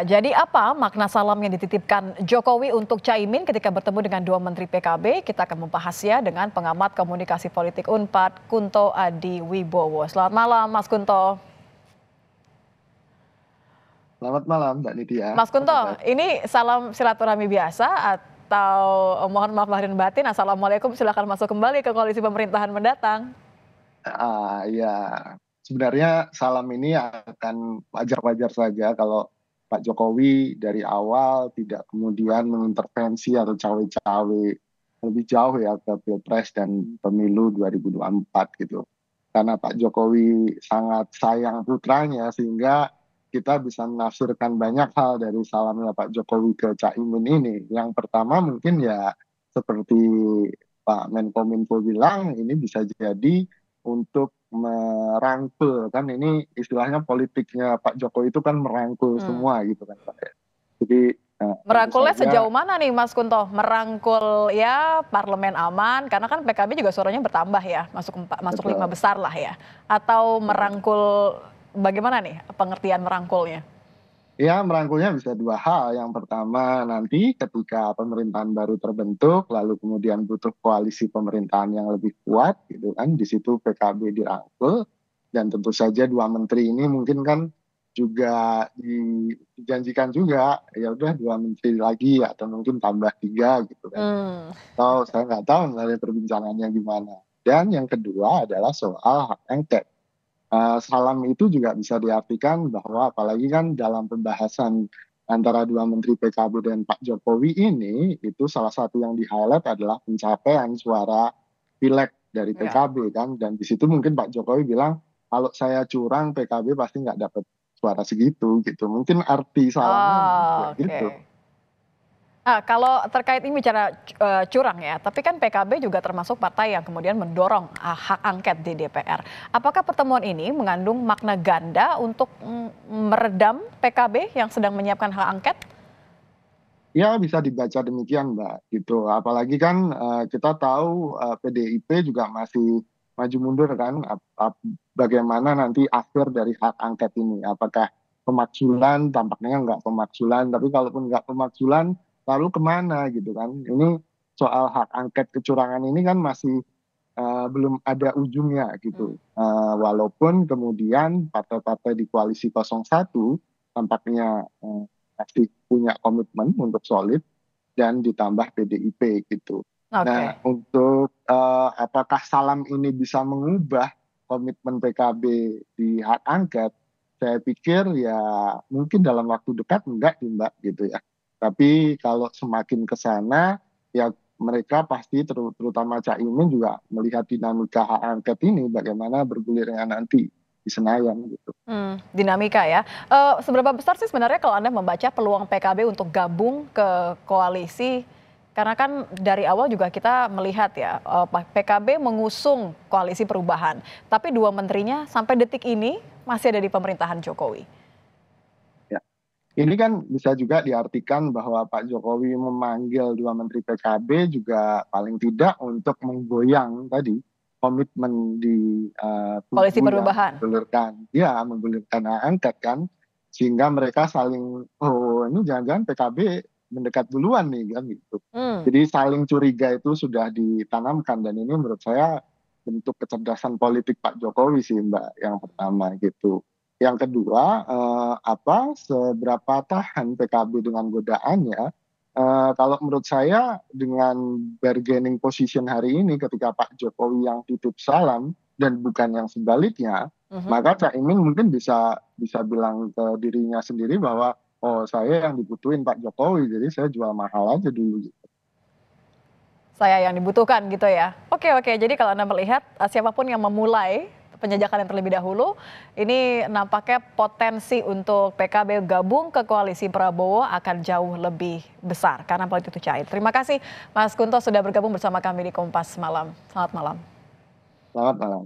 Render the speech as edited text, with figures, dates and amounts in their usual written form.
Jadi apa makna salam yang dititipkan Jokowi untuk Caimin ketika bertemu dengan dua menteri PKB? Kita akan membahasnya dengan pengamat komunikasi politik Unpad, Kunto Adi Wibowo. Selamat malam, Mas Kunto. Selamat malam, Mbak Nidia. Mas Apa Kunto, kabar? ini salam silaturahmi biasa atau mohon maaf lahir dan batin, Assalamualaikum, silakan masuk kembali ke koalisi pemerintahan mendatang. Ya, sebenarnya salam ini akan wajar-wajar saja kalau Pak Jokowi dari awal tidak kemudian mengintervensi atau cawe-cawe lebih jauh ya ke Pilpres dan pemilu 2024 gitu. Karena Pak Jokowi sangat sayang putranya sehingga kita bisa menafsirkan banyak hal dari salamnya Pak Jokowi ke Caimin ini. Yang pertama mungkin ya seperti Pak Menkominfo bilang ini bisa jadi untuk merangkul kan ini istilahnya politiknya Pak Jokowi itu kan merangkul Hmm. semua gitu kan Pak ya. Jadi tentu Merangkulnya saja sejauh mana nih Mas Kunto? Merangkul ya parlemen aman, karena kan PKB juga suaranya bertambah ya, masuk lima betul. besar lah ya. Atau merangkul bagaimana nih pengertian merangkulnya? Ya, merangkulnya bisa dua hal. Yang pertama nanti ketika pemerintahan baru terbentuk, lalu kemudian butuh koalisi pemerintahan yang lebih kuat, gitu kan. Di situ PKB dirangkul, dan tentu saja dua menteri ini mungkin kan juga dijanjikan juga, ya udah dua menteri lagi atau mungkin tambah tiga gitu kan. Hmm. Atau saya nggak tahu sebenarnya perbincangannya gimana. Dan yang kedua adalah soal hak angket. Salam itu juga bisa diartikan bahwa apalagi kan dalam pembahasan antara dua menteri PKB dan Pak Jokowi ini, itu salah satu yang di-highlight adalah pencapaian suara pileg dari Ya. PKB kan. Dan di situ mungkin Pak Jokowi bilang, kalau saya curang PKB pasti nggak dapat suara segitu gitu. Mungkin arti salamnya mungkin Oh, kayak gitu. oke. Kalau terkait ini bicara curang ya, tapi kan PKB juga termasuk partai yang kemudian mendorong hak angket di DPR. Apakah pertemuan ini mengandung makna ganda untuk meredam PKB yang sedang menyiapkan hak angket? Ya bisa dibaca demikian Mbak gitu. Apalagi kan kita tahu PDIP juga masih maju mundur kan. Bagaimana nanti akhir dari hak angket ini? Apakah pemakzulan? Tampaknya nggak pemakzulan. Tapi kalaupun nggak pemakzulan, lalu kemana gitu kan? Ini soal hak angket kecurangan ini kan masih belum ada ujungnya Hmm. gitu. Walaupun kemudian partai-partai di koalisi 01 tampaknya masih punya komitmen untuk solid dan ditambah PDIP gitu. Nah, Oke. untuk apakah salam ini bisa mengubah komitmen PKB di hak angket, saya pikir ya mungkin dalam waktu dekat enggak sih Mbak gitu ya. Tapi kalau semakin ke sana ya mereka pasti terutama Caimin juga melihat dinamika hak angket ini bagaimana bergulirnya nanti di Senayan gitu. Dinamika ya. Seberapa besar sih sebenarnya kalau Anda membaca peluang PKB untuk gabung ke koalisi? Karena kan dari awal juga kita melihat ya, PKB mengusung koalisi perubahan, tapi dua menterinya sampai detik ini masih ada di pemerintahan Jokowi. Ya. Ini kan bisa juga diartikan bahwa Pak Jokowi memanggil dua menteri PKB juga paling tidak untuk menggoyang tadi komitmen di Koalisi kubu yang perubahan. menggulirkan hak angket kan, sehingga mereka saling oh ini jangan-jangan PKB mendekat duluan nih kan gitu. Hmm. Jadi saling curiga itu sudah ditanamkan dan ini menurut saya bentuk kecerdasan politik Pak Jokowi sih Mbak yang pertama gitu. Yang kedua, seberapa tahan PKB dengan godaannya? Kalau menurut saya dengan bargaining position hari ini ketika Pak Jokowi yang titip salam dan bukan yang sebaliknya, Mhm. maka Caimin mungkin bisa bisa bilang ke dirinya sendiri bahwa oh saya yang dibutuhin Pak Jokowi, jadi saya jual mahal aja dulu. Saya yang dibutuhkan gitu ya. Oke, oke, jadi kalau Anda melihat siapapun yang memulai penjajakan yang terlebih dahulu, ini nampaknya potensi untuk PKB gabung ke koalisi Prabowo akan jauh lebih besar karena politik itu cair. Terima kasih Mas Kunto sudah bergabung bersama kami di Kompas Malam. Selamat malam. Selamat malam.